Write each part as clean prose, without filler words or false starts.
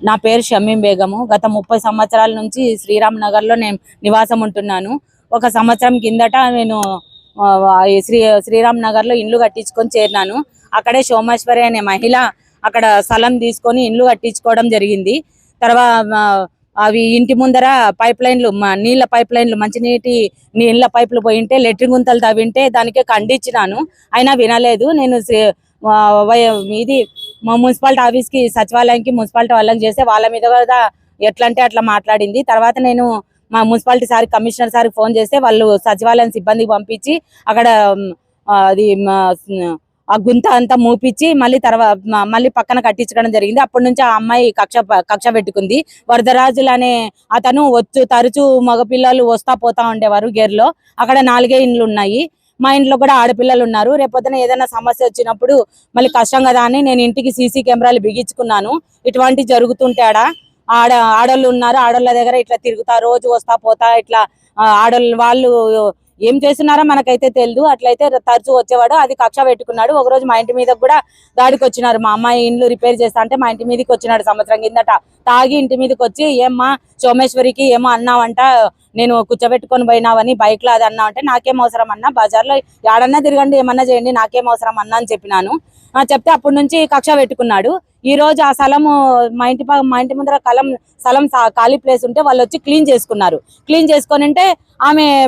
నా పేరు షమీం బేగము. గత 30 సంవత్సరాల నుంచి శ్రీరామ్ నగర్ లో నేను నివాసం ఉంటున్నాను. ఒక సంవత్సరం కిందట నేను శ్రీరామ్ నగర్ లో ఇల్లు కట్టించుకొని చేరినాను. అక్కడే సోమేశ్వరి అనే మహిళ అక్కడ స్థలం తీసుకొని ఇల్లు కట్టించుకోవడం జరిగింది. తర్వాత అవి ఇంటి ముందర పైప్ లైన్లు, నీళ్ల పైప్ లైన్లు, మంచినీటి నీళ్ల పైపులు పోయింటే లెట్రిన్ గుంతలు తవ్వింటే దానికే ఖండించినాను. అయినా వినలేదు. నేను ఇది మా మున్సిపాలిటీ ఆఫీస్ కి, సచివాలయానికి, మున్సిపాలిటీ వాళ్ళకి చేస్తే వాళ్ళ మీద కూడా ఎట్లా అంటే అట్లా మాట్లాడింది. తర్వాత నేను మా municipality sir, commissioner sir phone చేస్తే వాళ్ళు సచివాలయం సిబ్బందికి పంపించి అక్కడ అది ఆ గుంత అంతా మూపించి మళ్ళీ పక్కన కట్టించడం జరిగింది. అప్పటి నుంచి ఆ అమ్మాయి కక్ష పెట్టుకుంది. వరదరాజులు అనే అతను తరచూ మగపిల్లలు వస్తా పోతా ఉండేవారు గేర్లో. అక్కడ 4 ఇండ్లు ఉన్నాయి. మా ఇంట్లో కూడా ఆడపిల్లలు ఉన్నారు. రేపొద్దున ఏదైనా సమస్య వచ్చినప్పుడు మళ్ళీ కష్టం కదా అని నేను ఇంటికి సీసీ కెమెరాలు బిగించుకున్నాను. ఇటువంటి జరుగుతుంటే ఆడోళ్ళు ఉన్నారు. ఆడోళ్ళ దగ్గర ఇట్లా తిరుగుతా, రోజు వస్తా పోతా ఇట్లా ఆడోళ్ళు వాళ్ళు ఏం చేస్తున్నారో మనకైతే తెలియదు. అట్లయితే తరచూ వచ్చేవాడు. అది కక్ష పెట్టుకున్నాడు. ఒకరోజు మా ఇంటి మీద కూడా దాడికి వచ్చినారు. మా అమ్మాయి ఇండ్లు రిపేర్ చేస్తా అంటే మా ఇంటి మీదకి వచ్చినాడు సంవత్సరం కిందట. తాగి ఇంటి మీదకి వచ్చి ఏమ్మా సోమేశ్వరికి ఏమో అన్నావంట, నేను కూర్చోబెట్టుకొని పోయినావని బైక్ లో అది అన్నా అంటే, నాకేం అవసరం అన్నా, బజార్లో ఏడన్నా తిరగండి, ఏమన్నా చేయండి, నాకేం అవసరం అన్నా అని చెప్పినాను. చెప్తే అప్పటి నుంచి కక్ష పెట్టుకున్నాడు. ఈ రోజు ఆ స్థలము మా ఇంటి ముందర స్థలం ఖాళీ ప్లేస్ ఉంటే వాళ్ళు వచ్చి క్లీన్ చేసుకున్నారు. క్లీన్ చేసుకొని ఉంటే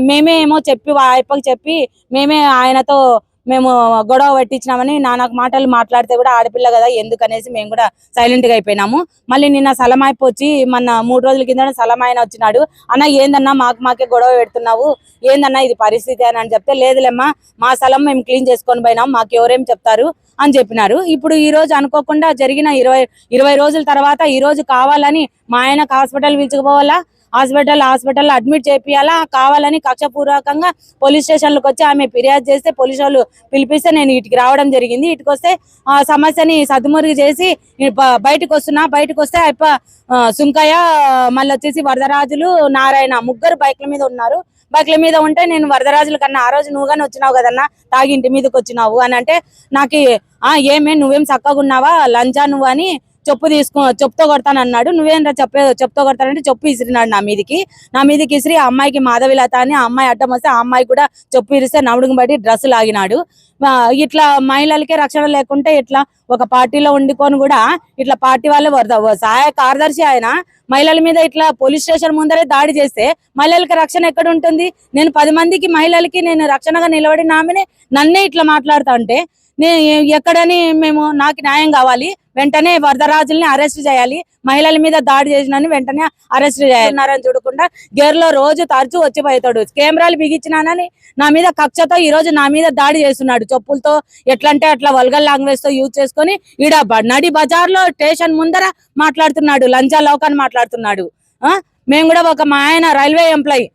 మేమే ఏమో చెప్పి ఆయప్పకి చెప్పి మేమే ఆయనతో మేము గొడవ పెట్టించినామని నానా మాటలు మాట్లాడితే కూడా ఆడపిల్ల కదా ఎందుకనేసి మేము కూడా సైలెంట్ గా అయిపోయినాము. మళ్ళీ నిన్న సలం అయిపోయి మొన్న 3 రోజుల కింద సలం ఆయన వచ్చినాడు. అన్న ఏందన్నా మాకే గొడవ పెడుతున్నావు, ఏందన్నా ఇది పరిస్థితి అని చెప్తే, లేదులేమ్మా మా స్థలం మేము క్లీన్ చేసుకొని పోయినాం, మాకు ఎవరేం చెప్తారు అని చెప్పినారు. ఇప్పుడు ఈ రోజు అనుకోకుండా జరిగిన 20 రోజుల తర్వాత ఈ రోజు కావాలని మా ఆయనకు హాస్పిటల్ పిలుచుకుపోవాలా, హాస్పిటల్ అడ్మిట్ చేపియాలా, కావాలని కక్షపూర్వకంగా పోలీస్ స్టేషన్లకు వచ్చి ఆమె ఫిర్యాదు చేస్తే పోలీసు వాళ్ళు పిలిపిస్తే నేను ఇటుకి రావడం జరిగింది. ఇటుకు వస్తే ఆ సమస్యని సద్దుమరుగు చేసి బయటకు వస్తే సుంకయ్య, మళ్ళీ వచ్చేసి వరదరాజులు, నారాయణ ముగ్గురు బైక్ల మీద ఉన్నారు. బైక్ల మీద ఉంటే నేను వరదరాజుల కన్నా, ఆ రోజు నువ్వు కానీ వచ్చినావు కదన్నా, తాగి ఇంటి మీదకి వచ్చినావు అని అంటే, నాకు ఏమే నువ్వేం చక్కగా ఉన్నావా లంచా నువ్వు అని చెప్పుతో కొడతానన్నాడు. నువ్వేంరా చెప్పుతో కొడతానంటే చెప్పు ఇసిరినాడు నా మీదకి ఇసిరి ఆ అమ్మాయికి మాధవిలత అని ఆ అమ్మాయి అడ్డం వస్తే ఆ అమ్మాయి కూడా చెప్పు ఇరిస్తే నడుముకు బట్టి డ్రెస్సు లాగినాడు. ఇట్లా మహిళలకే రక్షణ లేకుంటే ఇట్లా ఒక పార్టీలో ఉండుకొని కూడా ఇట్లా పార్టీ వాళ్ళే సహాయ కార్యదర్శి ఆయన మహిళల మీద ఇట్లా పోలీస్ స్టేషన్ ముందరే దాడి చేస్తే మహిళలకి రక్షణ ఎక్కడ ఉంటుంది? నేను 10 మందికి మహిళలకి నేను రక్షణగా నిలబడిన ఆమెనే నన్నే ఇట్లా మాట్లాడుతా అంటే ఎక్కడని నాకు న్యాయం కావాలి. వెంటనే వరదరాజుల్ని అరెస్ట్ చేయాలి. మహిళల మీద దాడి చేసినని వెంటనే అరెస్ట్ చేయాలన్నారని చూడకుండా గేర్లో రోజు తరచూ వచ్చిపోతాడు. కెమెరాలు బిగించినానని నా మీద కక్షతో ఈ రోజు నా మీద దాడి చేస్తున్నాడు. చెప్పులతో ఎట్లంటే అట్లా వల్గర్ లాంగ్వేజ్ తో యూజ్ చేసుకొని ఈడ నడి బజార్లో స్టేషన్ ముందర మాట్లాడుతున్నాడు, లంచా లోకాన్ని మాట్లాడుతున్నాడు. మేము కూడా మా ఆయన రైల్వే ఎంప్లాయీ,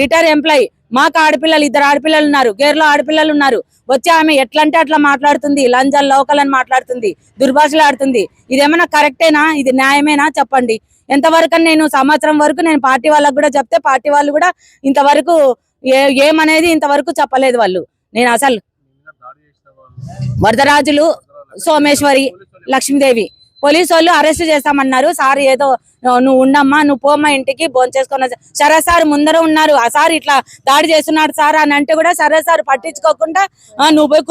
రిటైర్ ఎంప్లాయీ. మాకు ఆడపిల్లలు, 2 ఆడపిల్లలు ఉన్నారు. గేర్లో ఆడపిల్లలు ఉన్నారు. వచ్చి ఆమె ఎట్లంటే అట్లా మాట్లాడుతుంది, లంజాలు లోకలని మాట్లాడుతుంది, దుర్భాషలు ఆడుతుంది. ఇదేమన్నా కరెక్టేనా? ఇది న్యాయమేనా? చెప్పండి. ఎంతవరకు నేను సంవత్సరం వరకు నేను పార్టీ వాళ్ళకు కూడా చెప్తే పార్టీ వాళ్ళు కూడా ఇంతవరకు ఏమనేది ఇంతవరకు చెప్పలేదు వాళ్ళు. నేను అసలు వరదరాజులు, సోమేశ్వరి, లక్ష్మీదేవి పోలీసు వాళ్ళు అరెస్ట్ చేస్తామన్నారు. సార్ ఏదో నువ్వు ఉండమ్మా, నువ్వు పోమ్మా ఇంటికి భోంచేసుకున్నా, సరే సార్ ముందర ఉన్నారు. ఆ సార్ ఇట్లా దాడి చేస్తున్నాడు సార్ అని అంటే కూడా సరే సార్ పట్టించుకోకుండా నువ్వు పోయి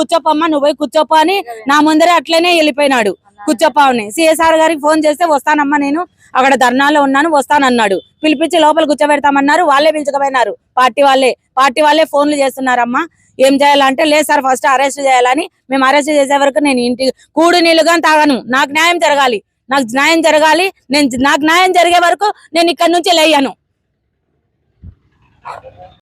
కూర్చోపో అని నా ముందరే అట్లనే వెళ్ళిపోయినాడు. కూర్చోపావని సిఎస్ఆర్ గారికి ఫోన్ చేస్తే వస్తానమ్మా, నేను అక్కడ ధర్నాలో ఉన్నాను వస్తానన్నాడు. పిలిపించి లోపల కూర్చోబెడతామన్నారు. వాళ్ళే పిలుచుకుపోయినారు. పార్టీ వాళ్ళే ఫోన్లు చేస్తున్నారమ్మా. ఏం చేయాలంటే, లేదు సార్ ఫస్ట్ అరెస్ట్ చేయాలని. మేము అరెస్ట్ చేసే వరకు నేను ఇంటికి కూడు నీళ్ళుగా తాగను. నాకు న్యాయం జరగాలి. నాకు న్యాయం జరిగే వరకు నేను ఇక్కడి నుంచి లేయను.